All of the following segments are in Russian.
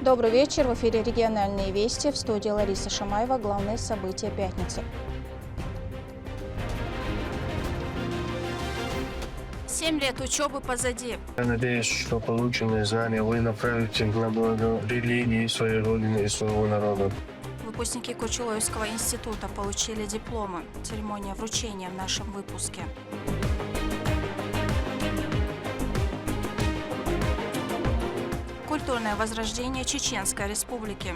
Добрый вечер. В эфире «Региональные вести». В студии Лариса Шамаева. Главные события пятницы. 7 лет учебы позади. Я надеюсь, что полученные знания вы направите на благо религии своей родины и своего народа. Выпускники Кучулоевского института получили дипломы. Церемония вручения в нашем выпуске. Культурное возрождение Чеченской Республики.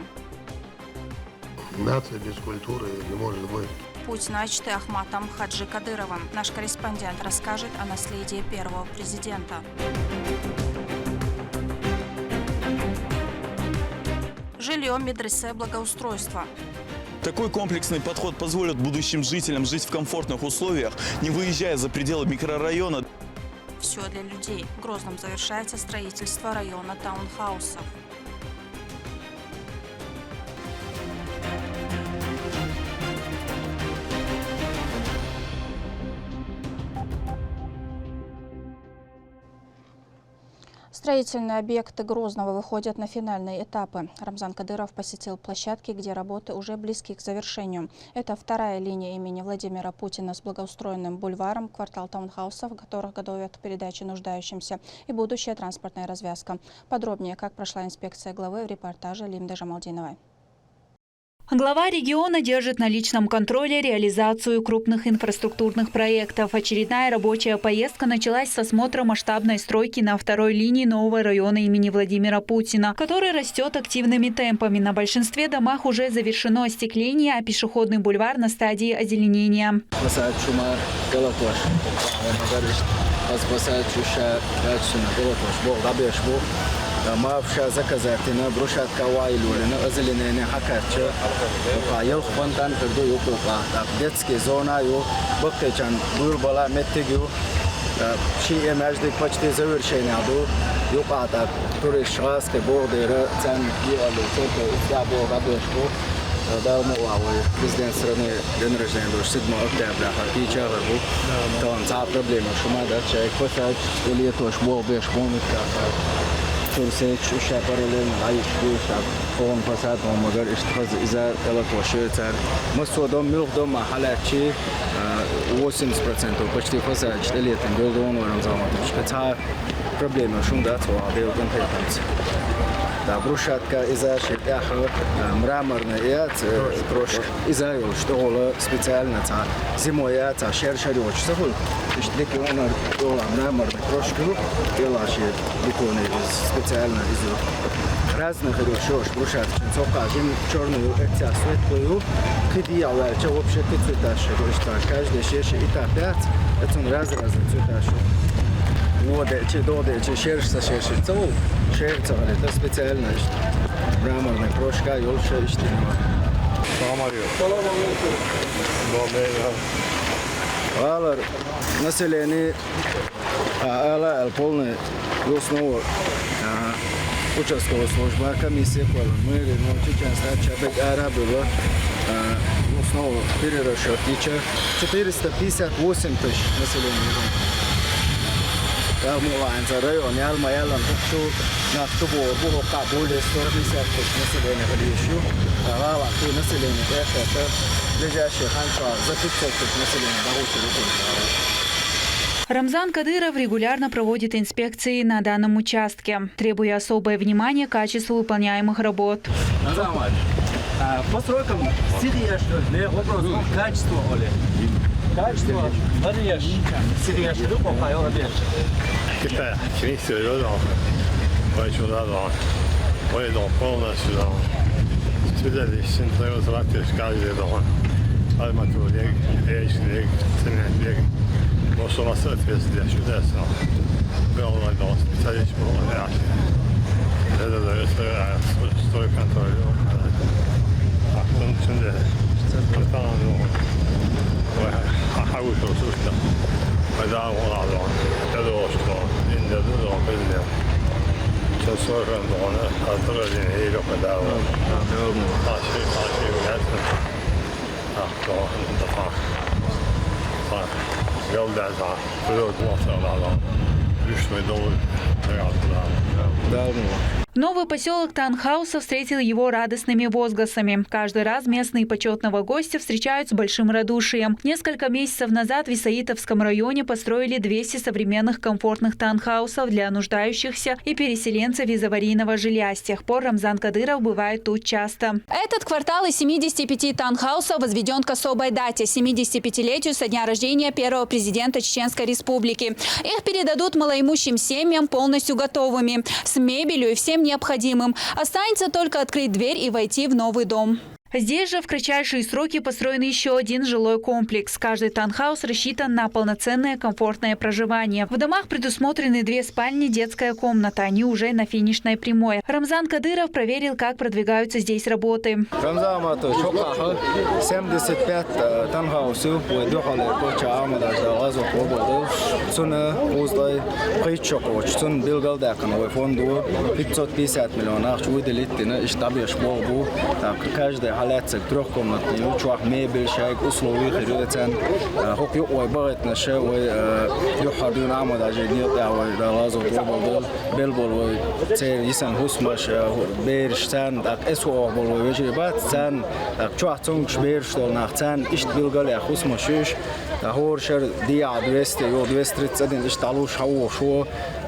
Нация без культуры не может быть. Путь, начатый Ахматом Хаджи Кадыровым. Наш корреспондент расскажет о наследии первого президента. Жилье, медресе, благоустройство. Такой комплексный подход позволит будущим жителям жить в комфортных условиях, не выезжая за пределы микрорайона. Все для людей. В Грозном завершается строительство района таунхаусов. Строительные объекты Грозного выходят на финальные этапы. Рамзан Кадыров посетил площадки, где работы уже близки к завершению. Это вторая линия имени Владимира Путина с благоустроенным бульваром, квартал таунхаусов, в которых готовят к передаче нуждающимся, и будущая транспортная развязка. Подробнее, как прошла инспекция главы, в репортаже Лимды Жамалдиновой. Глава региона держит на личном контроле реализацию крупных инфраструктурных проектов. Очередная рабочая поездка началась с осмотра масштабной стройки на второй линии нового района имени Владимира Путина, который растет активными темпами. На большинстве домах уже завершено остекление, а пешеходный бульвар на стадии озеленения. ما فيش زكزاتنا بروشات كوايل ولنا أزلنا حكاتش وقايل خبنتان كردو يوكوكا دتسكي زونا يو بقتي كان بور بلا متجيو شيء ماجدك بچتي زور شيء نادو يوقع تا توريش شخص كبودر تان يالو توكو يابو غابشكو ده مواوي президент страны день рождения 7 октября хатича рабу там за проблема шума да человек хочет или то что беш помнит как Турсеч уже параллельно айшуша он посад он модер иштхаз из-за колокольчика мы содом милх дома халачи 80% почти посад 4 лет был дома он заматывает что проблема шум да то а был конфликт да брусчатка из-за шитяха мраморная крошка из-за что было специально та зимой та шершарёч сахул иштеки он мраморная крошка делаши бетонный специально из разных хороших брусчаток цокажим черную это светлую кидиала что вообще ты цветашь что каждый шеш и так 5 это разные цветашь вот эти доды эти шершса шершится шершится это специальность мраморная крошка ёлша иштеного салам алейкум Алар население ала полное основа участковая служба комиссия мы но чеченская чабек арабова основа перерасчет 458 тысяч населения Муланца район Ялмаялан Тукшу на Тубо Буха более 150 тысяч населения Галищу Рава ты население это ближайший Ханча за 500 тысяч населения Рамзан Кадыров регулярно проводит инспекции на данном участке, требуя особое внимание к качеству выполняемых работ. По срокам сидишь, вопрос качество, Оля. Качество, варишь, сидишь, любого хайора бежишь. Китай, чистый родом, большой родом, поедом полностью дом. Специалист, интроверт, латыш, каждый дом. Арматурник, речник, цементник. Большого соответствия чудесно. Белый дом, специалист был ряжен. Это дает строй контроль. А он чудес. حاول توصلنا فدعوا الله تدعوا أشخاص إن تدعوا بالله تصور المعنى أطرد هي لقداوة عاشي ويأسن أخطاء انتفاع قلد عزع فلوت مصر العظام يشمي دول رياض العالم Новый поселок Таунхауса встретил его радостными возгласами. Каждый раз местные почетного гостя встречают с большим радушием. Несколько месяцев назад в Исаитовском районе построили 200 современных комфортных таунхаусов для нуждающихся и переселенцев из аварийного жилья. С тех пор Рамзан Кадыров бывает тут часто. Этот квартал из 75 таунхаусов возведен к особой дате – 75-летию со дня рождения первого президента Чеченской Республики. Их передадут малоимущим семьям полностью готовыми, с мебелью и всем необходимым. Останется только открыть дверь и войти в новый дом. Здесь же в кратчайшие сроки построен еще один жилой комплекс. Каждый таунхаус рассчитан на полноценное комфортное проживание. В домах предусмотрены 2 спальни, детская комната. Они уже на финишной прямой. Рамзан Кадыров проверил, как продвигаются здесь работы. 75 таунхаусов. 550 миллионов. Каждый حالاتك تروح كومنتي وتروح ميبل شايك أصله خيرتين هوك يقوي بغت نشاء ويحضرون عمود عجيني يطلعوا لازم تروح بلبل وتير يسن هسمش بيرشتان دك أسوأ بلو ويجربات تان دك شو عتونك بيرش دول نختان إيش بيلقى يا هسمشش هور شر دي عدوست يو دوست تسدين إيش تعلوش هو شو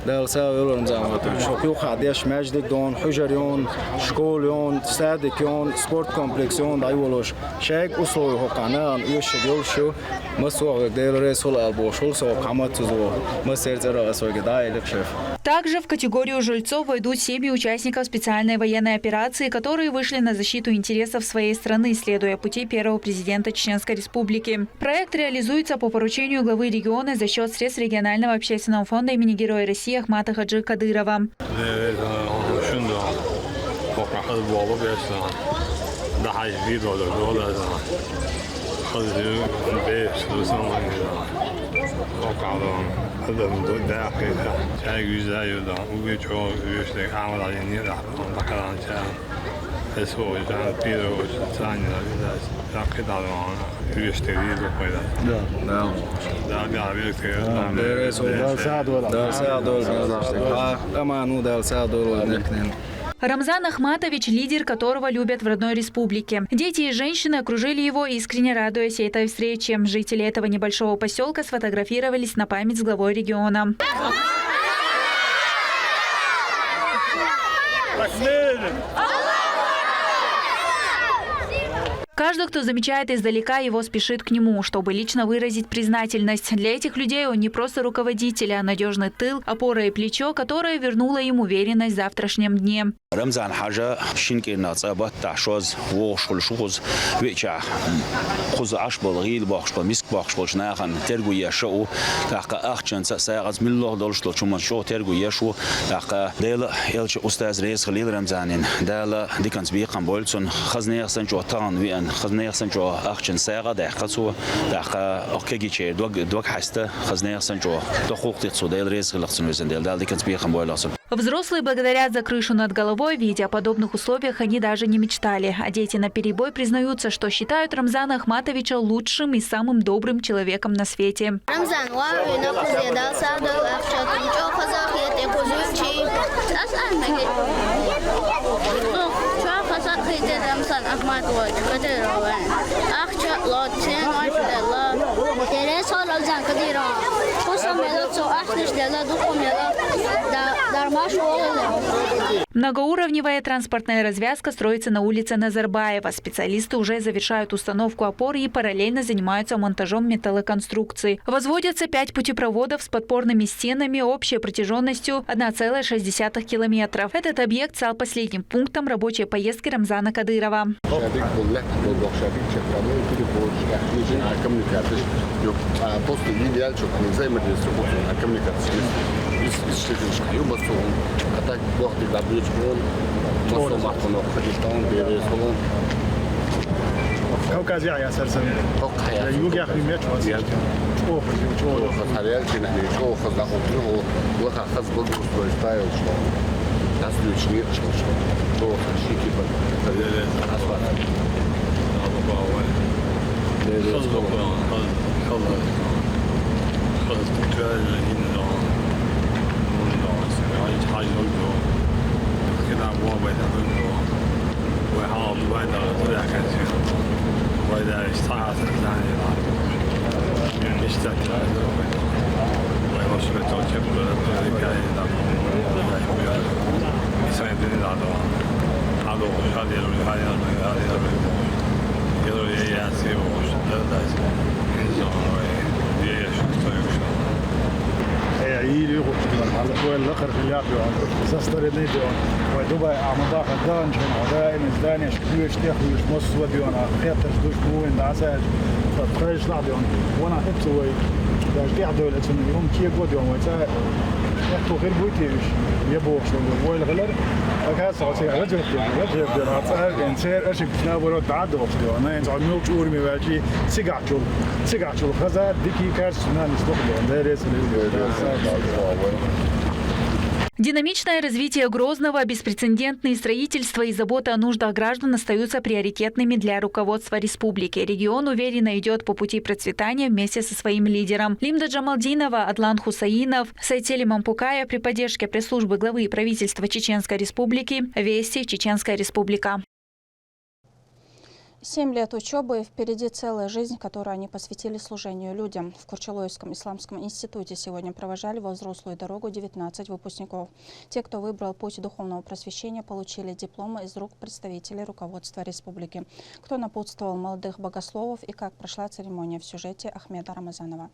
دل ساوي زعمت شو يوخ عديش مجدك دون حجريون شكوليون سادكيون سبورت كومبلكسيون دايولوش شيك أصله هقنا يوش يولشو مسوق ديل رسول البوشول سوق حمد تزو مسير ترى سوق دايلك شيف. Также в категорию жильцов войдут семьи участников специальной военной операции, которые вышли на защиту интересов своей страны, следуя пути первого президента Чеченской Республики. Проект реализуется по поручению главы региона за счет средств регионального общественного фонда имени Героя России Ахмата Хаджи Кадырова. Рамзан Ахматович – лидер, которого любят в родной республике. Дети и женщины окружили его, искренне радуясь этой встрече. Жители этого небольшого поселка сфотографировались на память с главой региона. Каждый, кто замечает издалека, его спешит к нему, чтобы лично выразить признательность. Для этих людей он не просто руководитель, а надежный тыл, опора и плечо, которое вернуло им уверенность в завтрашнем дне. رمزان حاجة شينكي ناصابات تعشوز وشغل شوز ويشا خذ عشب الغيل باخش بمسك باخش بلشناخن ترجو يشوا تحقق أخشن ساعات من الله دولش لشوم شو ترجو يشوا تحقق دل يلش أستاذ رئيس خليل رمزانين دل ديكنس بيقام بولسون خزني أحسن جو طان وين خزني أحسن جو أخشن ساعة دقيقة تحقق أكيد شيء دوق حسته خزني أحسن جو تحقق تتصو دل رئيس خليل رمزان دل ديكنس بيقام بولسون. Взрослые благодарят за крышу над головой, ведь о подобных условиях они даже не мечтали. А дети наперебой признаются, что считают Рамзана Ахматовича лучшим и самым добрым человеком на свете. Многоуровневая транспортная развязка строится на улице Назарбаева. Специалисты уже завершают установку опор и параллельно занимаются монтажом металлоконструкций. Возводятся 5 путепроводов с подпорными стенами общей протяженностью 1,6 километров. Этот объект стал последним пунктом рабочей поездки Рамзана Кадырова. كوكاز يا سرسن يوجي آخر ميت شو خذ شو خذ له وخذ خذ بدو ستايل شو ناس بيشنير شو شيء كيف أسمع خذ وإذا استطاعت الثانية اشتكى ويوصل توجب ذلك يساعدني هذا هذه يدور ياسي عيلي وقتنا على طول الأخر في اللعب سستر نيجون ودوبا عمضاق الدان شون عدائم الدانيش كيوش تخويش مص وديون خير تشدوش بوين دعساج تخرج لعبيون وانا ابسوي داش قاعدوا لاتن يوم كي بوديون وتا يحطوا غير بويتيش يبوش ويل غلر فكاس عطي رجل ديال عطاء انسير اشك تناورو تعدوا بوديون انا انت عملوش اورمي باجي سيغاتشو خزا ديكي كارس نان استقبل دارس Динамичное развитие Грозного, беспрецедентные строительства и забота о нуждах граждан остаются приоритетными для руководства республики. Регион уверенно идет по пути процветания вместе со своим лидером. Лимда Джамалдинова, Адлан Хусаинов, Сайтели Мампукая при поддержке пресс-службы главы правительства Чеченской Республики. Вести, Чеченская Республика. 7 лет учебы и впереди целая жизнь, которую они посвятили служению людям. В Курчалойском исламском институте сегодня провожали во взрослую дорогу 19 выпускников. Те, кто выбрал путь духовного просвещения, получили дипломы из рук представителей руководства республики. Кто напутствовал молодых богословов и как прошла церемония, в сюжете Ахмеда Рамазанова.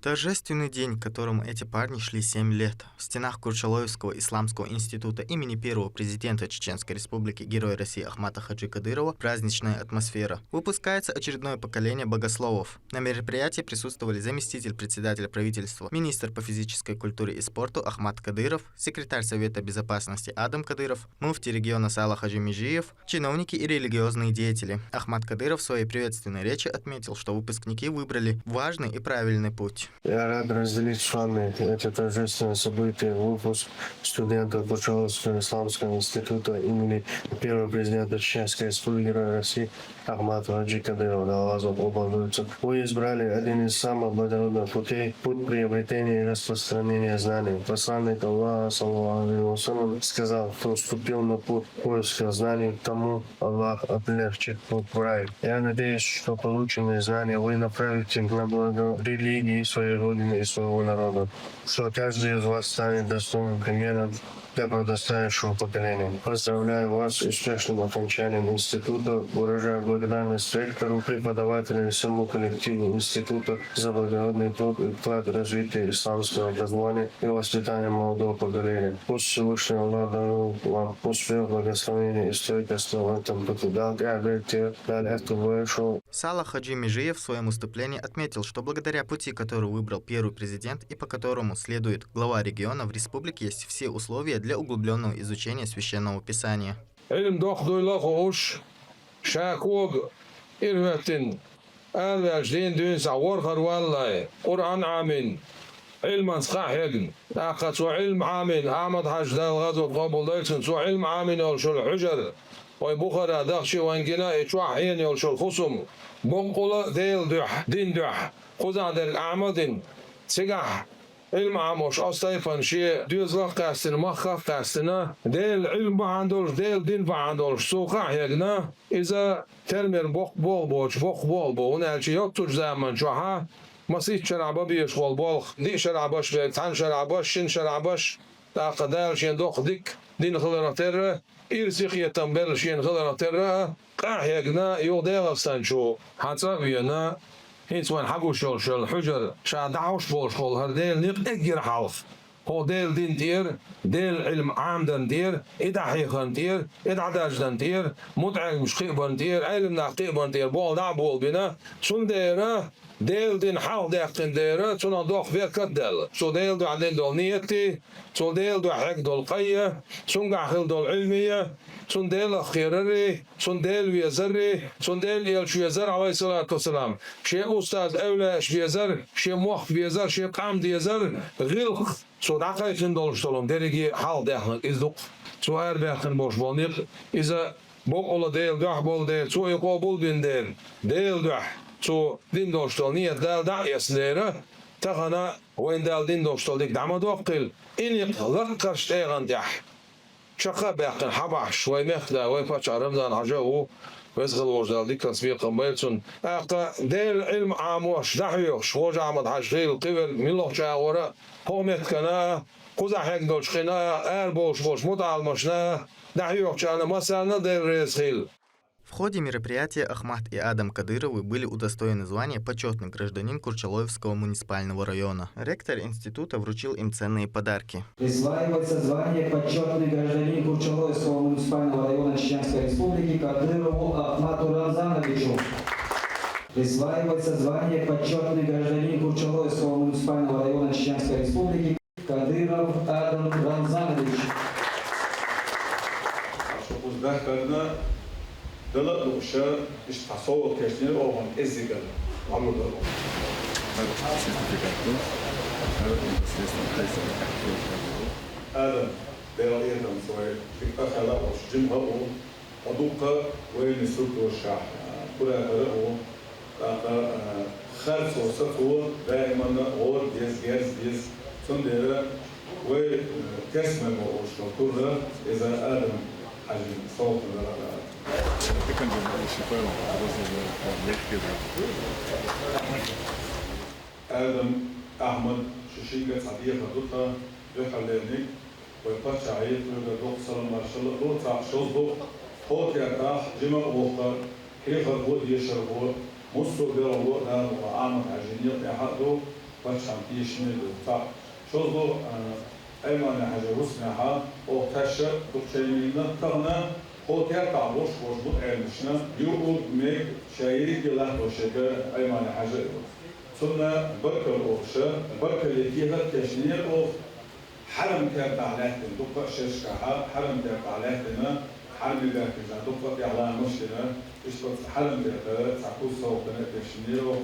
Торжественный день, к которому эти парни шли 7 лет. В стенах Курчалоевского исламского института имени первого президента Чеченской Республики, Героя России Ахмата Хаджи Кадырова, праздничная атмосфера. Выпускается очередное поколение богословов. На мероприятии присутствовали заместитель председателя правительства, министр по физической культуре и спорту Ахмат Кадыров, секретарь Совета безопасности Адам Кадыров, муфти региона Сала Хаджи Межиев, чиновники и религиозные деятели. Ахмат Кадыров в своей приветственной речи отметил, что выпускники выбрали важный и правильный путь. Я рад разделить с вами это торжественное событие, выпуск студентов Курчалойского исламского института имени первого президента Чеченской Республики России Ахмата Хаджи Кадырова. Вы избрали один из самых благородных путей, путь приобретения и распространения знаний. Посланник Аллаха, саллаллаху алейхи ва саллям, сказал, кто вступил на путь поиска знаний, тому Аллах облегчит путь в рай. Я надеюсь, что полученные знания вы направите на благо религии своей Родины и своего народа, что каждый из вас станет достойным примером для подрастающего поколения. Поздравляю вас с успешным окончанием института, выражаю благодарность ректору, преподавателям и всему коллективу института за благородный труд и вклад в развитие исламского образования и воспитания молодого поколения. Пусть Всевышний Аллах дарует вам успех, благословение и стойкость в этом пути. Сала Хаджи Межиев в своем выступлении отметил, что благодаря пути, который выбрал первый президент и по которому следует глава региона, в республике есть все условия для углубленного изучения священного писания. علما صح يجن تأخذ سو علم عامل أحمد حاج دا الغزو قبل دايسن سو علم عامل يولشو الحجر ويبخر دخشي وانجنا يشوح حين يولشو الخصم بنقول ديل دح دين دح خذ عند الأعمدين سجح علم عاموش أصلاً شيء ديزلا قاستن مخف قاستنا ديل علم عندولش ديل دين عندولش سوقع يجنا إذا ترمر بول بول هالشيء يطلع زمان شوها مسيح شرعبا بيش والبالخ دي شرعباش تان شرعباش شن شرعباش تاقدال شين دوخ ديك دين خلنا ترى إرسيخ يتنبل شين خلنا ترى قاح يجنا يوديل سانشو حتى بينا هيت وين حقو شل حجر شا دعوش بولش خل هرديل نق اجر حالف هو ديل دين تير ديل علم عامدن تير إدا حيخن تير إدا عداجدن تير مدعي مش قيبن تير علم نقيبن تير بول دع بول بنا شون ديره ديل دين حال داخل ديره شون دوخ فيك كدل شو ديل دو عندن دول نيتي شو ديل دو حق دول قية شون قاحل دول علمية شون ديل خيرري شون ديل ويزري شون ديل يلشو يزر عليه الصلاة والسلام شيء أستاذ أولى شيزر شيء موخ بيزر شيء قام ديزر غلق شو دعاي شندول شتولم درجي حال داخل إزدق شو أربعين boş bolnir إذا بق ولا ديل دح بول ديل شو يقابل بين ديل دح شو دين دوشتول نيت دال يسليره تغنى وين دال دين دوشتول ديك دعم دوقل إني لقرش تيغن دح شقا باقن حبح شوي مخدا وين فاتش عرمدان عجاو ويسغل وجدال ديك تسبيق قبيلتون أختا ديل علم عاموش دحيوش شوج عمد حشغيل قبل ملوح جاورا قوميت كنا قزح يقدوش خنا أربوش بوش متعلمشنا دحيوش أنا مسألنا ديل ريسخيل. В ходе мероприятия Ахмат и Адам Кадыровы были удостоены звания «Почетный гражданин Курчалоевского муниципального района». Ректор института вручил им ценные подарки. Присваивается звание «Почетный гражданин Курчалоевского муниципального района Чеченской Республики» Кадырову Ахмату Рамзановичу. Присваивается звание «Почетный гражданин Курчалоевского муниципального района Чеченской Республики» Кадыров Адам Рамзанович. دلق لوشة تصور كشنير أو عن إزجال عمرو دلق. هذا دلائل سواء في أخلاق أو جمها أو أدوقة وين سوق وشاح كل هذا هو خالص وصفه دائما غور ديز سندرة وكسمة وشطورة إذا آدم حجم صوت آدم أحمد شيشيكا صديقة دوتا يخليني ويقطع عيد ويقول سلام ما شاء الله دوتا شوزو هو كأتاح جمع وقت كيف الود يشربوا مصر بيروا ده وعامل عجينية يحدو قطع عمتيشني دوتا شوزو أيمن حاجة وسمعها أو كشة دكتورينا تغنى هو كأتاح وش وجود علمشنا يوم ميك شايري كله وشكا أيمن حاجة ثم بركة الأوشة بركة اللي فيها تشنير أو حرم كأتاح لهتن دكتور ششكها حرم كأتاح لهتنا حرم كأتاح دكتور إعلان مشكلة إشتغل حرم كأتاح تعكوس صوتنا تشنير أو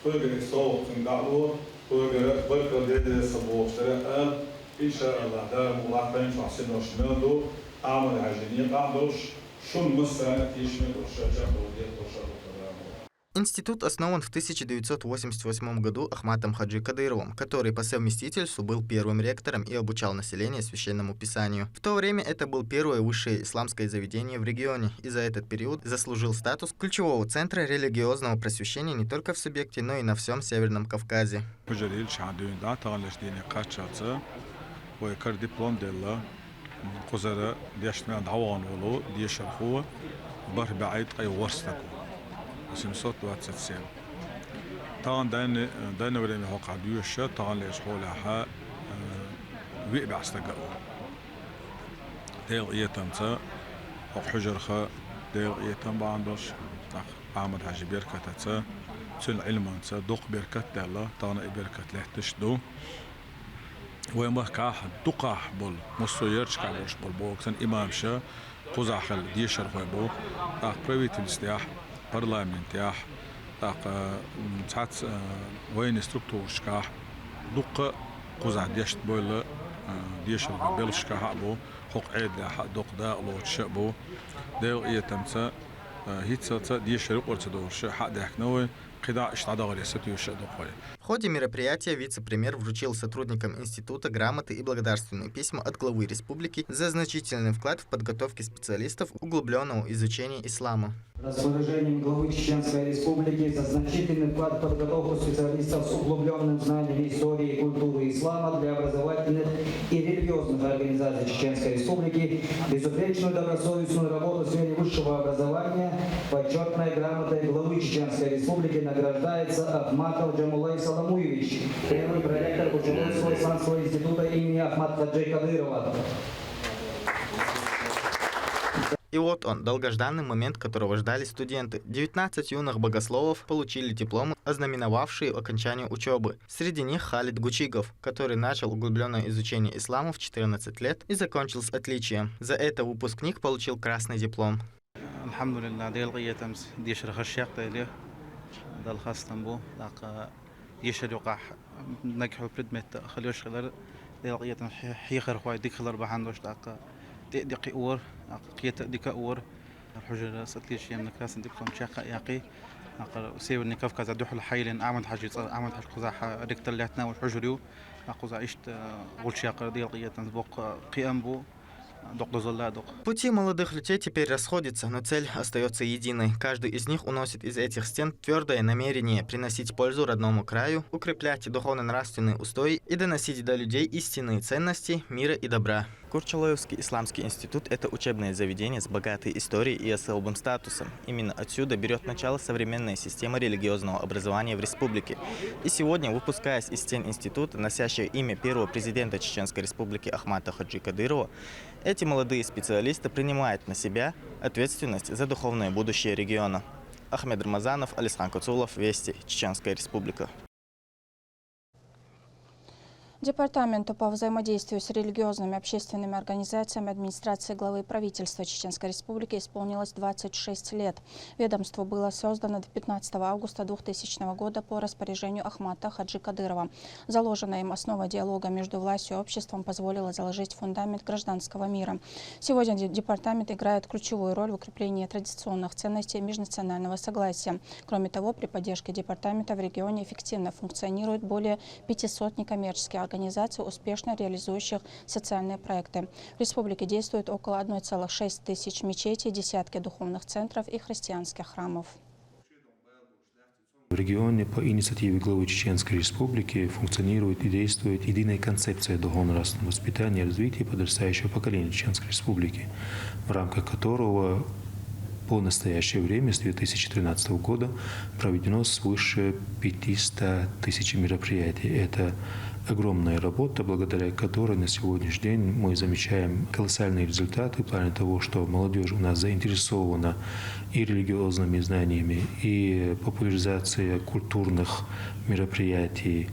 فوجر الصوت تنقعه فوجر بركة ديد سبوه اشتراء إن شاء الله ده ملاحظين شخصين وشمالدو أعمل عجينية قعدوش شون مسا تيشمل وشجع وديت وشجع. Институт основан в 1988 году Ахматом Хаджи Кадыровым, который по совместительству был первым ректором и обучал население священному писанию. В то время это был первое высшее исламское заведение в регионе, и за этот период заслужил статус ключевого центра религиозного просвещения не только в субъекте, но и на всем Северном Кавказе. سمسوت واتسفسين طبعا داين وريني هو قاديوشة طبعا ليش حولها ويبع استقوا ديل إيتامتا أو حجرخة ديل إيتام بعندش عمد حاجة بيركتها تل علمانتا دوق بيركت دالا طبعا بيركت له تشدو وين كاح دقاح بول مصو يرش كابوش بول بوكسن إمامشة قزاخل ديشر خويبو بريفيت الاستياح برلمانتياح ساعات وين ستركتور شكاح دق قزع ديشت بول ديشر بيل شكاح بو حق عيد حق دق دا لو تشبو ديل إيتامتا هيتسا ديشر قرت دور حق داك نوي В ходе мероприятия вице-премьер вручил сотрудникам института грамоты и благодарственные письма от главы республики за значительный вклад в подготовке специалистов углубленного изучения ислама. Распоряжением главы Чеченской Республики за значительный вклад в подготовку специалистов с углубленным знанием истории и культуры ислама для образовательных и религиозных организаций Чеченской Республики, безупречную добросовестную работу в сфере высшего образования, почетной грамотой главы Чеченской Республики награждается Ахматов Джамулай Саламуевич, первый проректор Курчалоевского исламского института имени Ахмата Хаджи Кадырова. И вот он, долгожданный момент, которого ждали студенты. 19 юных богословов получили дипломы, ознаменовавшие окончание учебы. Среди них Халид Гучигов, который начал углубленное изучение ислама в 14 лет и закончил с отличием. За это выпускник получил красный диплом. دقي أور قيت ديك أور الحجر ستليش يوم نكاس ديكم شاقة ياقي أقر سير النكاف كذا دوح الحيلين أعمل حاجة قزاح ديك طلعتنا والحجريو قزاح إشت قول شاقة ديال قيت نسبق قيام بو Пути молодых людей теперь расходятся, но цель остается единой. Каждый из них уносит из этих стен твердое намерение приносить пользу родному краю, укреплять духовно-нравственные устои и доносить до людей истинные ценности мира и добра. Курчалоевский исламский институт – это учебное заведение с богатой историей и особым статусом. Именно отсюда берет начало современная система религиозного образования в республике. И сегодня, выпускаясь из стен института, носящего имя первого президента Чеченской республики Ахмата Хаджи Кадырова, эти молодые специалисты принимают на себя ответственность за духовное будущее региона. Ахмед Рамазанов, Алисхан Куцулов, Вести, Чеченская республика. Департаменту по взаимодействию с религиозными общественными организациями администрации главы правительства Чеченской Республики исполнилось 26 лет. Ведомство было создано 15 августа 2000 года по распоряжению Ахмата Хаджи Кадырова. Заложенная им основа диалога между властью и обществом позволила заложить фундамент гражданского мира. Сегодня департамент играет ключевую роль в укреплении традиционных ценностей межнационального согласия. Кроме того, при поддержке департамента в регионе эффективно функционирует более 500 некоммерческих организаций, успешно реализующих социальные проекты. В республике действует около 1,6 тысяч мечетей, десятки духовных центров и христианских храмов. В регионе по инициативе главы Чеченской Республики функционирует и действует единая концепция духовно-нравственного воспитания и развития подрастающего поколения Чеченской Республики, в рамках которого по настоящее время с 2013 года проведено свыше 500 тысяч мероприятий. Это огромная работа, благодаря которой на сегодняшний день мы замечаем колоссальные результаты в плане того, что молодежь у нас заинтересована и религиозными знаниями, и популяризацией культурных мероприятий.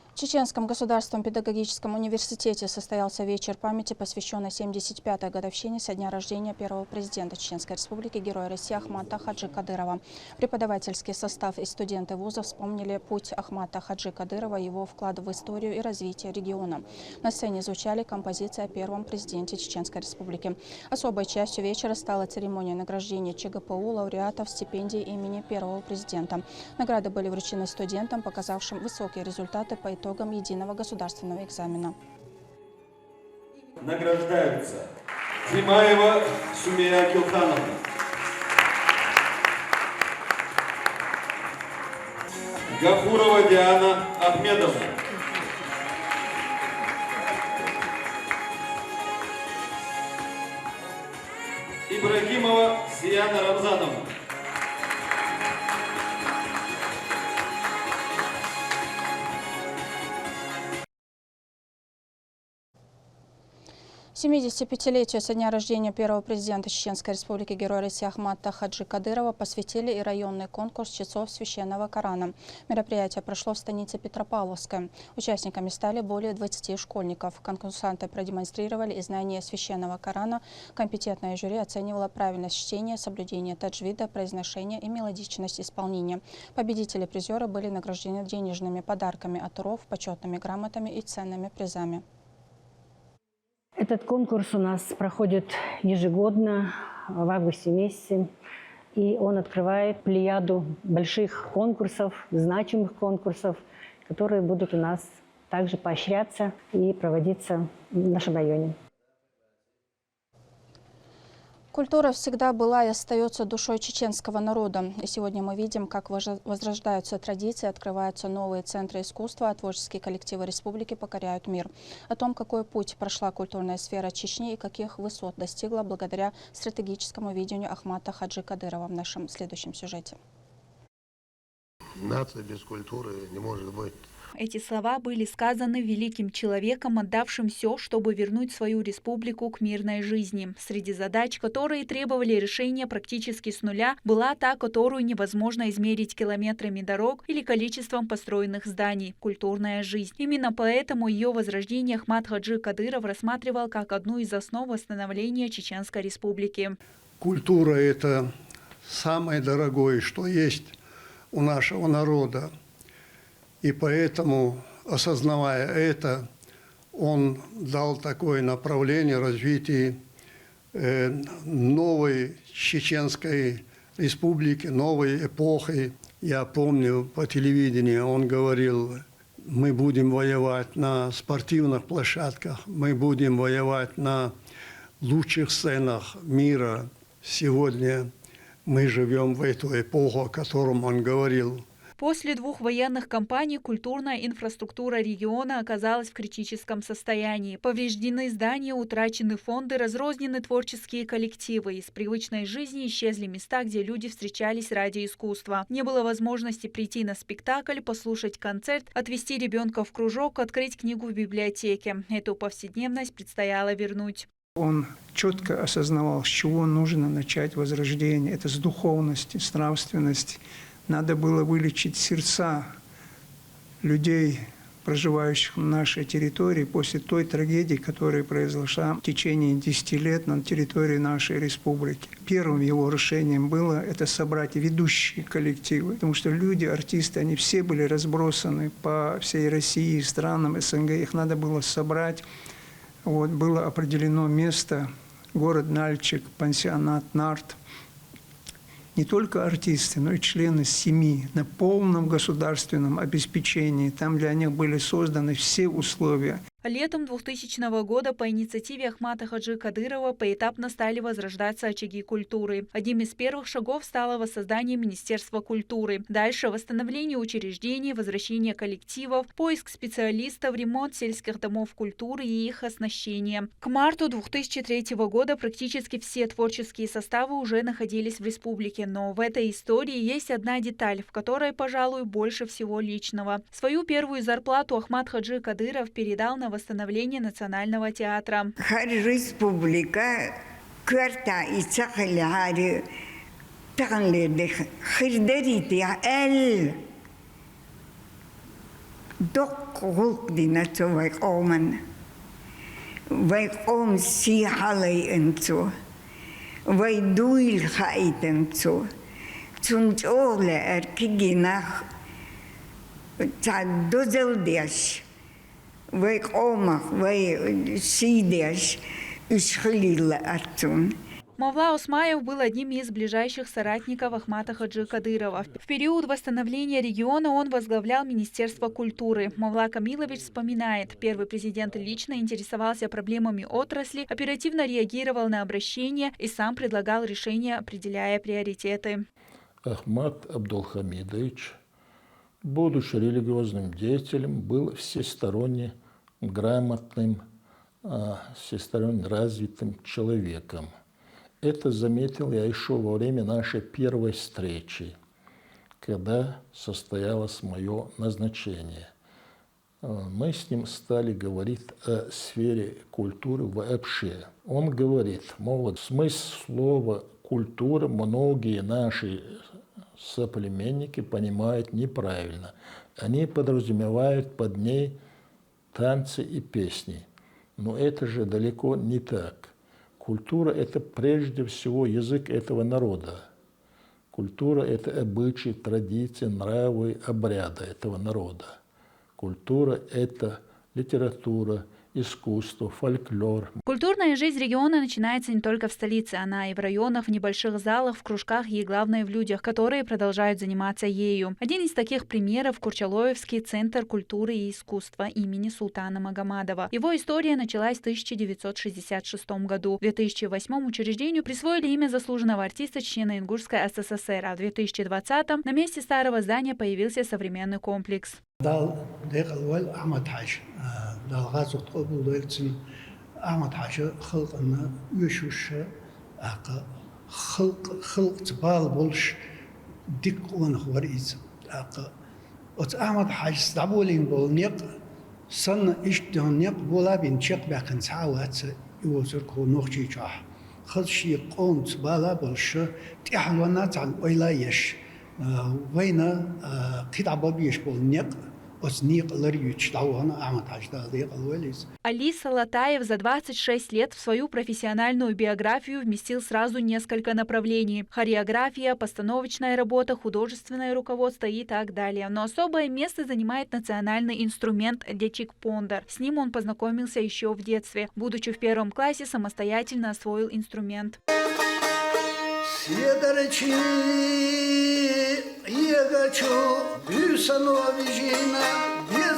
В Чеченском государственном педагогическом университете состоялся вечер памяти, посвященный 75-й годовщине со дня рождения первого президента Чеченской Республики, героя России Ахмата Хаджи Кадырова. Преподавательский состав и студенты вуза вспомнили путь Ахмата Хаджи Кадырова, его вклад в историю и развитие региона. На сцене звучали композиции о первом президенте Чеченской Республики. Особой частью вечера стала церемония награждения ЧГПУ лауреатов стипендий имени первого президента. Награды были вручены студентам, показавшим высокие результаты по итогам единого государственного экзамена. Награждаются Зимаева Сумия Акилхановна, Гафурова Диана Ахмедовна, Ибрагимова Сияна Рамзановна. К 75-летию со дня рождения первого президента Чеченской Республики, героя России Ахмата Хаджи Кадырова посвятили и районный конкурс чтецов священного Корана. Мероприятие прошло в станице Петропавловской. Участниками стали более 20 школьников. Конкурсанты продемонстрировали и знания священного Корана. Компетентное жюри оценивало правильность чтения, соблюдение таджвида, произношения и мелодичность исполнения. Победители и призеры были награждены денежными подарками от РОВ, почетными грамотами и ценными призами. Этот конкурс у нас проходит ежегодно в августе месяце, и он открывает плеяду больших конкурсов, значимых конкурсов, которые будут у нас также поощряться и проводиться в нашем районе. Культура всегда была и остается душой чеченского народа. И сегодня мы видим, как возрождаются традиции, открываются новые центры искусства, а творческие коллективы республики покоряют мир. О том, какой путь прошла культурная сфера Чечни и каких высот достигла благодаря стратегическому видению Ахмата Хаджи Кадырова в нашем следующем сюжете. Нация без культуры не может быть. Эти слова были сказаны великим человеком, отдавшим все, чтобы вернуть свою республику к мирной жизни. Среди задач, которые требовали решения практически с нуля, была та, которую невозможно измерить километрами дорог или количеством построенных зданий – культурная жизнь. Именно поэтому ее возрождение Ахмат Хаджи Кадыров рассматривал как одну из основ восстановления Чеченской республики. Культура – это самое дорогое, что есть у нашего народа. И поэтому, осознавая это, он дал такое направление развития новой Чеченской республики, новой эпохи. Я помню по телевидению, он говорил, Мы будем воевать на спортивных площадках, мы будем воевать на лучших сценах мира. Сегодня мы живем в эту эпоху, о котором он говорил. После 2 военных кампаний культурная инфраструктура региона оказалась в критическом состоянии. Повреждены здания, утрачены фонды, разрознены творческие коллективы. Из привычной жизни исчезли места, где люди встречались ради искусства. Не было возможности прийти на спектакль, послушать концерт, отвезти ребенка в кружок, открыть книгу в библиотеке. Эту повседневность предстояло вернуть. Он четко осознавал, с чего нужно начать возрождение. Это с духовности, с нравственности. Надо было вылечить сердца людей, проживающих на нашей территории, после той трагедии, которая произошла в течение 10 лет на территории нашей республики. Первым его решением было это собрать ведущие коллективы, потому что люди, артисты, они все были разбросаны по всей России, странам СНГ. Их надо было собрать. Вот, было определено место, город Нальчик, пансионат «Нарт». Не только артисты, но и члены семьи на полном государственном обеспечении. Там для них были созданы все условия. Летом 2000 года по инициативе Ахмата Хаджи Кадырова поэтапно стали возрождаться очаги культуры. Одним из первых шагов стало воссоздание Министерства культуры. Дальше восстановление учреждений, возвращение коллективов, поиск специалистов, ремонт сельских домов культуры и их оснащение. К марту 2003 года практически все творческие составы уже находились в республике. Но в этой истории есть одна деталь, в которой, пожалуй, больше всего личного. Свою первую зарплату Ахмат Хаджи Кадыров передал на восстановление Национального театра. Республика карта и цахляри танледых хирдарити эл док гулдина цовай оман вай ом си халай энцо вай дуил хаитенцо цунчоле эркигинах цадозелдеш вай омах вай сидеш ишхлил артун. Мавла Усмаев был одним из ближайших соратников Ахмата Хаджи Кадырова. В период восстановления региона он возглавлял Министерство культуры. Мавла Камилович вспоминает, первый президент лично интересовался проблемами отрасли, оперативно реагировал на обращения и сам предлагал решения, определяя приоритеты. Ахмат Абдулхамидович, будучи религиозным деятелем, был всесторонне грамотным, всесторонне развитым человеком. Это заметил я еще во время нашей первой встречи, когда состоялось мое назначение. Мы с ним стали говорить о сфере культуры вообще. Он говорит, мол, смысл слова «культура» многие наши соплеменники понимают неправильно. Они подразумевают под ней танцы и песни. Но это же далеко не так. Культура – это прежде всего язык этого народа. Культура – это обычаи, традиции, нравы, обряды этого народа. Культура – это литература, искусство, фольклор. Культурная жизнь региона начинается не только в столице, она и в районах, в небольших залах, в кружках и, главное, в людях, которые продолжают заниматься ею. Один из таких примеров – Курчалоевский центр культуры и искусства имени Султана Магомадова. Его история началась в 1966 году. В 2008 учреждению присвоили имя заслуженного артиста Чечено-Ингушской СССР, а в 2020 на месте старого здания появился современный комплекс. دال غازو قبول دلتن أحمد حاجة خلقنا يشوش خلق تبال بولش ديك ونخوريز أحمد حاجة استعبولين بولنيق سن إشتهنيق بولا بنشق باكن تعاوات يوزر كو نوخجي جاح خلشي قوم تبالا بولش تحلونا تعال ويلايش وينا قطع بيش بولنيق. Али Салатаев за 26 лет в свою профессиональную биографию вместил сразу несколько направлений. Хореография, постановочная работа, художественное руководство и так далее. Но особое место занимает национальный инструмент дечик-пондар. С ним он познакомился еще в детстве. Будучи в 1 классе, самостоятельно освоил инструмент. Егачу, Бюсановичина, без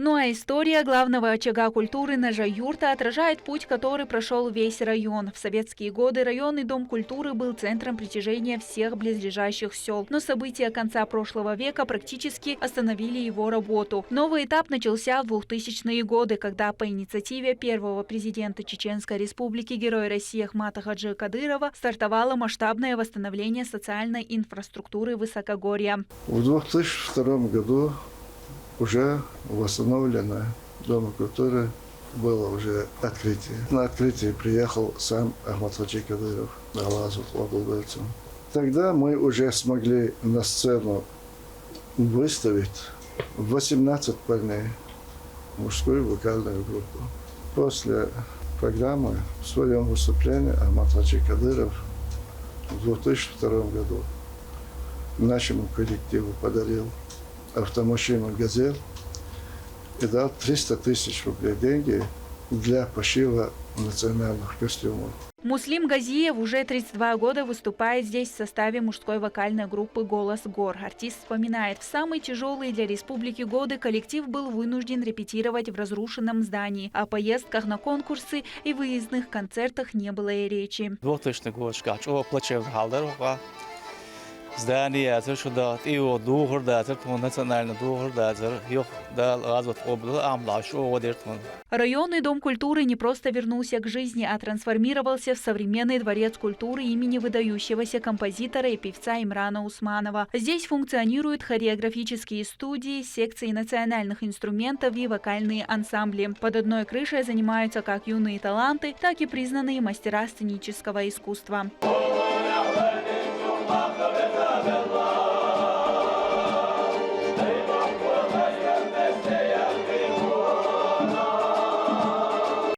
Ну а история главного очага культуры Нажа-юрта отражает путь, который прошел весь район. В советские годы районный дом культуры был центром притяжения всех близлежащих сел. Но события конца прошлого века практически остановили его работу. Новый этап начался в 2000-е годы, когда по инициативе первого президента Чеченской Республики, Героя России Ахмата Хаджи Кадырова, стартовало масштабное восстановление социальной инфраструктуры Высокогорья. В 2002 году уже восстановлено Дом культуры, было уже открытие. На открытие приехал сам Ахмат Хаджи Кадыров, Алазов Ладулбельцем. Тогда мы уже смогли на сцену выставить 18 парней, мужскую вокальную группу. После программы в своем выступлении Ахмат Хаджи Кадыров в 2002 году нашему коллективу подарил автомашину «Газель» и дал 300 тысяч рублей деньги для пошива национальных костюмов. Муслим Газиев уже 32 года выступает здесь в составе мужской вокальной группы «Голос гор». Артист вспоминает, в самые тяжелые для республики годы коллектив был вынужден репетировать в разрушенном здании. О поездках на конкурсы и выездных концертах не было и речи. 2000 год здание, это что и вот дугор, да, это национальный дугор, да, их да, развод область, амлашу, вот это. Районный дом культуры не просто вернулся к жизни, а трансформировался в современный дворец культуры имени выдающегося композитора и певца Имрана Усманова. Здесь функционируют хореографические студии, секции национальных инструментов и вокальные ансамбли. Под одной крышей занимаются как юные таланты, так и признанные мастера сценического искусства.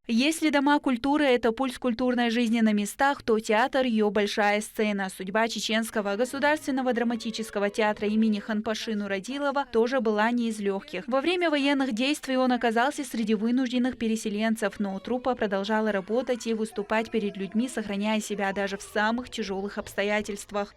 Если дома культуры – это пульс культурной жизни на местах, то театр – ее большая сцена. Судьба Чеченского государственного драматического театра имени Ханпаши Нурадилова тоже была не из легких. Во время военных действий он оказался среди вынужденных переселенцев, но труппа продолжала работать и выступать перед людьми, сохраняя себя даже в самых тяжелых обстоятельствах.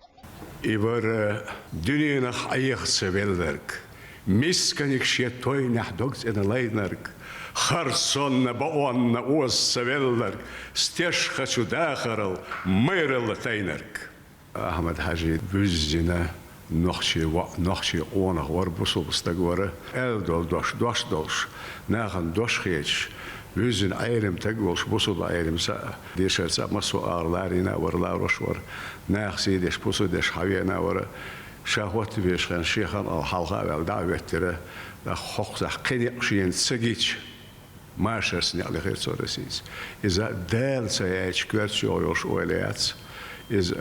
Харсон баон оз савеллар, стеж хочу дахарал, мэрэл тайнарк. Ахмад Хаджи бүздина нохчи онах вар бусул стагвара, элдол дош долш, нахан дош хеч. Бүздин айрым тагволш бусул айрым са. Дешерса масу арларина варларош вар, нахси деш бусул деш хавиана вар. Шахват бешхан шихан ал халха вал даветтире, да хохза қини шиен сагич. Машер сняли херцоресис. Из-за дельца я чкверчу ойош ойлец, из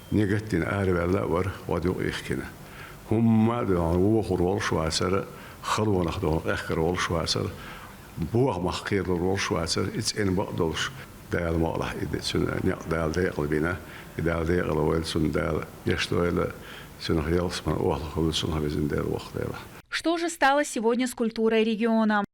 негатин арвела вар ваду ихкина. Хумма дон вохор рол швасер, خلونا ناخذ اخر رول شواسر بوغ مخير رول شواسر اتس ان بقدرش دال مقلح سن دال ديقل بينا دال ديقل ويل سن دال يشتويل سن خيالس من اوه خلص سن هبزن دال وقت. Что же стало сегодня с культурой региона?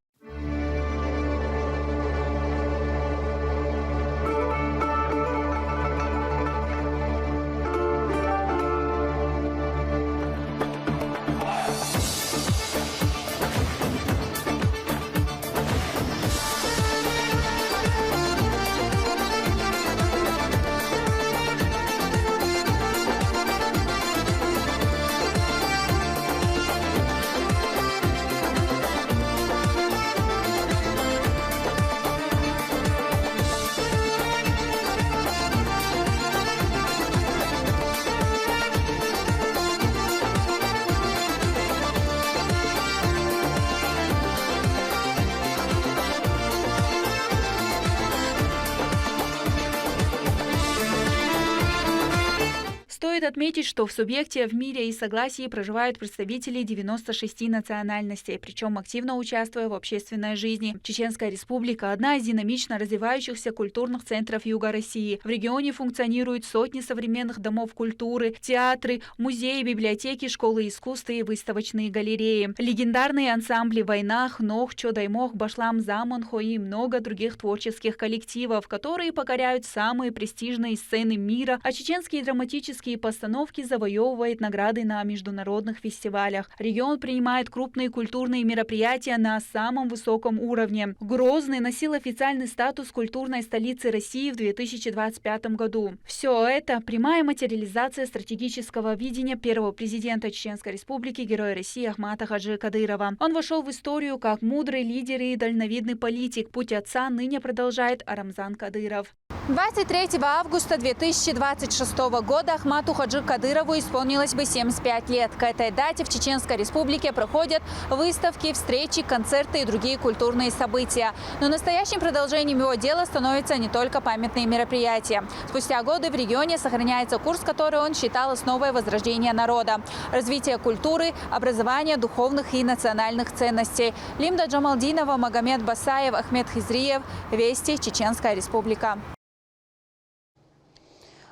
Стоит отметить, что в субъекте в мире и согласии проживают представители 96 национальностей, причем активно участвуя в общественной жизни. Чеченская республика – одна из динамично развивающихся культурных центров Юга России. В регионе функционируют сотни современных домов культуры, театры, музеи, библиотеки, школы искусств и выставочные галереи. Легендарные ансамбли «Войнах», «Нох», «Чодаймох», «Башлам Замонхо» и много других творческих коллективов, которые покоряют самые престижные сцены мира, а чеченские драматические постановки завоевывают награды на международных фестивалях. Регион принимает крупные культурные мероприятия на самом высоком уровне. Грозный носил официальный статус культурной столицы России в 2025 году. Все это – прямая материализация стратегического видения первого президента Чеченской Республики, Героя России Ахмата Хаджи Кадырова. Он вошел в историю как мудрый лидер и дальновидный политик. Путь отца ныне продолжает Рамзан Кадыров. 23 августа 2026 года Ахмату Хаджи Кадырову исполнилось бы 75 лет. К этой дате в Чеченской Республике проходят выставки, встречи, концерты и другие культурные события. Но настоящим продолжением его дела становятся не только памятные мероприятия. Спустя годы в регионе сохраняется курс, который он считал основой возрождения народа. Развитие культуры, образования, духовных и национальных ценностей. Лимда Джамалдинова, Магомед Басаев, Ахмед Хизриев. Вести, Чеченская Республика.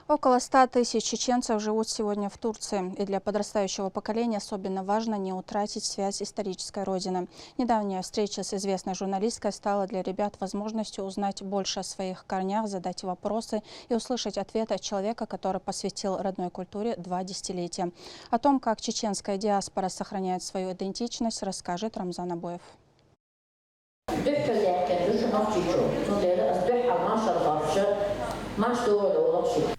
Около 100 тысяч чеченцев живут сегодня в Турции. И для подрастающего поколения особенно важно не утратить связь с исторической родиной. Недавняя встреча с известной журналисткой стала для ребят возможностью узнать больше о своих корнях, задать вопросы и услышать ответы от человека, который посвятил родной культуре 2 десятилетия. О том, как чеченская диаспора сохраняет свою идентичность, расскажет Рамзан Абоев.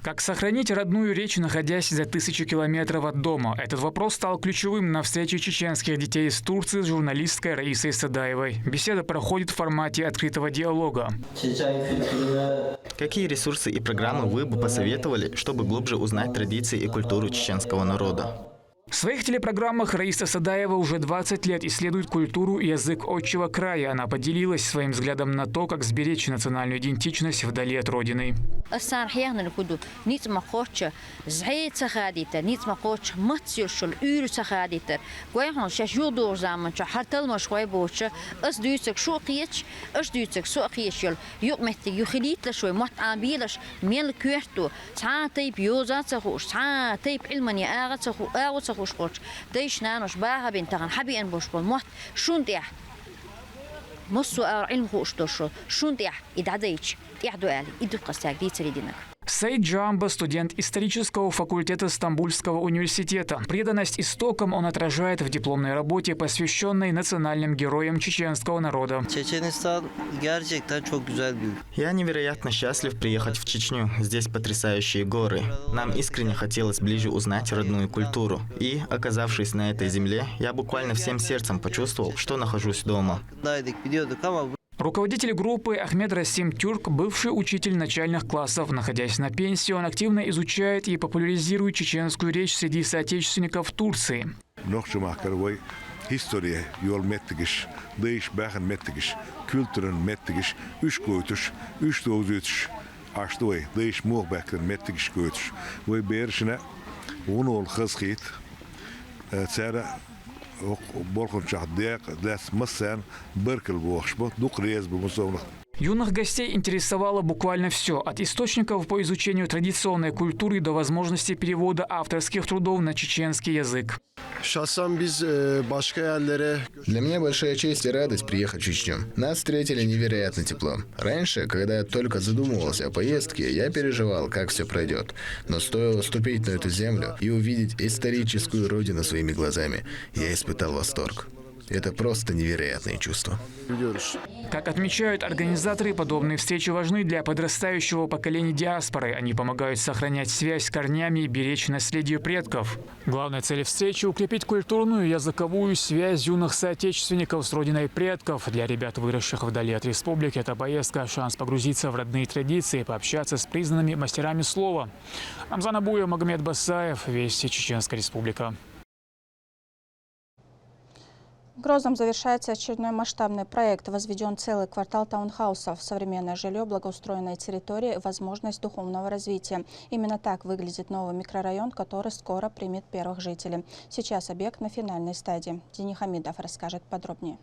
Как сохранить родную речь, находясь за 1000 километров от дома? Этот вопрос стал ключевым на встрече чеченских детей из Турции с журналисткой Раисой Садаевой. Беседа проходит в формате открытого диалога. Какие ресурсы и программы вы бы посоветовали, чтобы глубже узнать традиции и культуру чеченского народа? В своих телепрограммах Раиса Садаева уже 20 лет исследует культуру и язык отчего края. Она поделилась своим взглядом на то, как сберечь национальную идентичность вдали от родины. ديش نانوش باها بنتغن حبي ان بوش بالموت شون ديح مصو علم خوش دوشو شون ديح إدعديش يعدو علي إدو قصاك دي تريدينك. Саид Джамба – студент исторического факультета Стамбульского университета. Преданность истокам он отражает в дипломной работе, посвященной национальным героям чеченского народа. Я невероятно счастлив приехать в Чечню. Здесь потрясающие горы. Нам искренне хотелось ближе узнать родную культуру. И, оказавшись на этой земле, я буквально всем сердцем почувствовал, что нахожусь дома. Руководитель группы Ахмед Расим Тюрк, бывший учитель начальных классов. Находясь на пенсии, он активно изучает и популяризирует чеченскую речь среди соотечественников Турции. Historia yol mettigish, değiş bakın mettigish, kültürün mettigish, üç koytuş, üç doğuz ötüş, açtı vay, değiş muğ bakın mettigish koytuş. Vay berişine, onu ol kızkıyt, tsara Болхончах дек, дес массен, беркел бошбо, дукрез бумусовных. Юных гостей интересовало буквально все, от источников по изучению традиционной культуры до возможности перевода авторских трудов на чеченский язык. Для меня большая честь и радость приехать в Чечню. Нас встретили невероятно тепло. Раньше, когда я только задумывался о поездке, я переживал, как все пройдет. Но стоило ступить на эту землю и увидеть историческую родину своими глазами, я испытал восторг. Это просто невероятные чувства. Как отмечают организаторы, подобные встречи важны для подрастающего поколения диаспоры. Они помогают сохранять связь с корнями и беречь наследие предков. Главная цель встречи – укрепить культурную и языковую связь юных соотечественников с родиной предков. Для ребят, выросших вдали от республики, эта поездка – шанс погрузиться в родные традиции, пообщаться с признанными мастерами слова. Рамзан Абоев, Магомед Басаев, Вести, Чеченская Республика. В Грозном завершается очередной масштабный проект. Возведен целый квартал таунхаусов, современное жилье, благоустроенные территории, возможность духовного развития. Именно так выглядит новый микрорайон, который скоро примет первых жителей. Сейчас объект на финальной стадии. Дени Хамидов расскажет подробнее.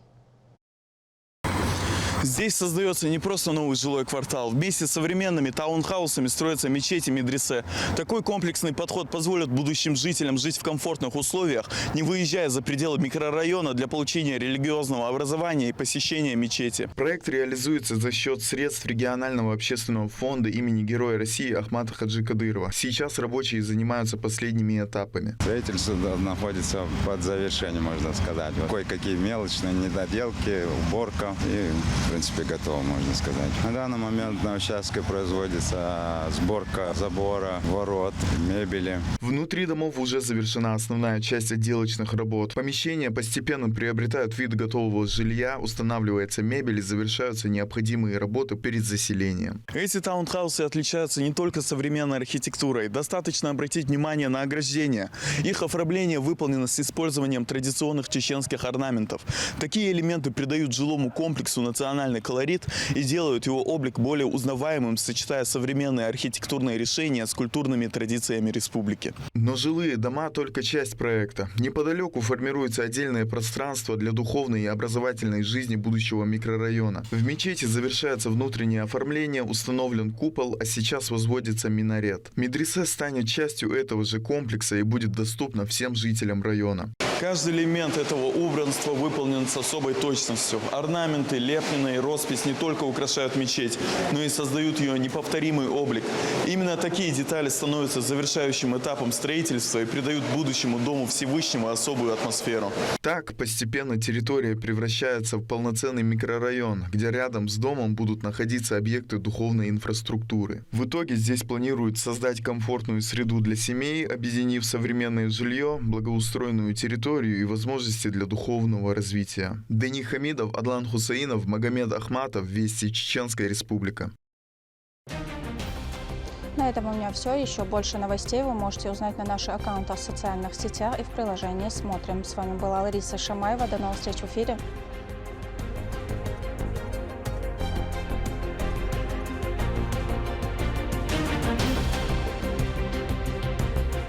Здесь создается не просто новый жилой квартал. Вместе с современными таунхаусами строятся мечети, медресе. Такой комплексный подход позволит будущим жителям жить в комфортных условиях, не выезжая за пределы микрорайона для получения религиозного образования и посещения мечети. Проект реализуется за счет средств регионального общественного фонда имени Героя России Ахмата Хаджи Кадырова. Сейчас рабочие занимаются последними этапами. Строительство находится под завершением, можно сказать. Кое-какие мелочные недоделки, уборка и, в принципе, готово, можно сказать. На данный момент на участке производится сборка забора, ворот, мебели. Внутри домов уже завершена основная часть отделочных работ. Помещения постепенно приобретают вид готового жилья, устанавливается мебель и завершаются необходимые работы перед заселением. Эти таунхаусы отличаются не только современной архитектурой. Достаточно обратить внимание на ограждения. Их оформление выполнено с использованием традиционных чеченских орнаментов. Такие элементы придают жилому комплексу национальный колорит и делают его облик более узнаваемым, сочетая современные архитектурные решения с культурными традициями республики. Но жилые дома – только часть проекта. Неподалеку формируется отдельное пространство для духовной и образовательной жизни будущего микрорайона. В мечети завершается внутреннее оформление, установлен купол, а сейчас возводится минарет. Медресе станет частью этого же комплекса и будет доступно всем жителям района. Каждый элемент этого убранства выполнен с особой точностью. Орнаменты, лепнина и роспись не только украшают мечеть, но и создают ее неповторимый облик. Именно такие детали становятся завершающим этапом строительства и придают будущему Дому Всевышнего особую атмосферу. Так постепенно территория превращается в полноценный микрорайон, где рядом с домом будут находиться объекты духовной инфраструктуры. В итоге здесь планируют создать комфортную среду для семей, объединив современное жилье, благоустроенную территорию и возможности для духовного развития. Дени Хамидов, Адлан Хусаинов, Магомед Ахматов, Вести, Чеченская Республика. На этом у меня все. Еще больше новостей вы можете узнать на наших аккаунтах в социальных сетях и в приложении «Смотрим». С вами была Лариса Шамаева. До новых встреч в эфире.